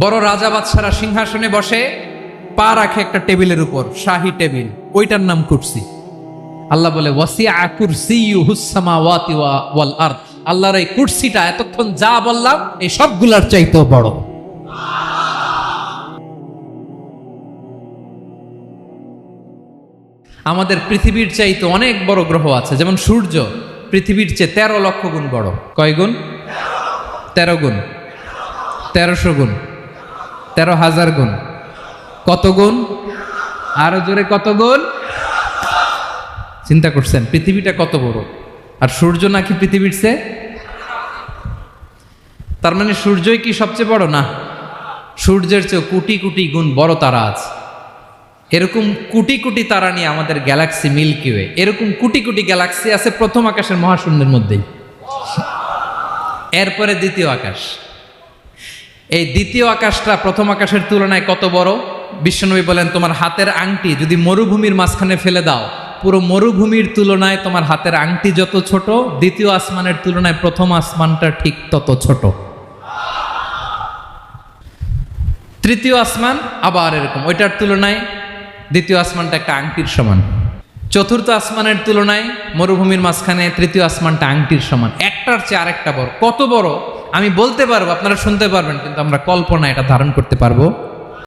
বড় রাজা বাদশারা সিংহাসনে বসে, পা রাখে একটা টেবিলের উপর, শাহী টেবিল, ওইটার নাম কুরসি। আল্লাহ বলে ওয়াসিআ কুরসিয়ুহুস সামাওয়াতি ওয়াল আরদ। আল্লাহর এই কুরসিটা এতক্ষণ যা বললাম এই সবগুলার চাইতেও বড়। আমাদের পৃথিবীর চাইতে অনেক বড় গ্রহ আছে, যেমন সূর্য পৃথিবীর চেয়ে 13 লক্ষ গুণ বড়। কয় গুণ? 13 গুণ, 1300 গুণ, 13,000 গুণ। কত গুণ? আরো জোরে কত গুণ? চিন্তা করছেন পৃথিবীটা কত বড়, আর সূর্য নাকি পৃথিবীর চেয়ে? তার মানে সূর্যই কি সবচেয়ে বড়? না, সূর্যের চেয়ে কোটি কোটি গুণ বড় তারা আছে। এরকম কোটি কোটি তারা নিয়ে আমাদের গ্যালাক্সি মিল্কি ওয়ে। এরকম কোটি কোটি গ্যালাক্সি আছে প্রথম আকাশের মহাশূন্যের মধ্যেই, এরপরে দ্বিতীয় আকাশ। এই দ্বিতীয় আকাশটা প্রথম আকাশের তুলনায় কত বড়? বিশ্বনবী বলেন, তোমার হাতের আংটি যদি মরুভূমির মাঝখানে ফেলে দাও, পুরো মরুভূমির তুলনায় তোমার হাতের আংটি যত ছোট, দ্বিতীয় আসমানের তুলনায় প্রথম আসমানটা ঠিক তত ছোট। তৃতীয় আসমান আবার এরকম, ওইটার তুলনায় দ্বিতীয় আসমানটা একটা আংটির সমান। চতুর্থ আসমানের তুলনায় মরুভূমির মাঝখানে তৃতীয় আসমানটা আংটির সমান। একটার চেয়ে আরেকটা বড়। কত বড় আমি বলতে পারবো, আপনারা শুনতে পারবেন, কিন্তু আমরা কল্পনা এটা ধারণ করতে পারবো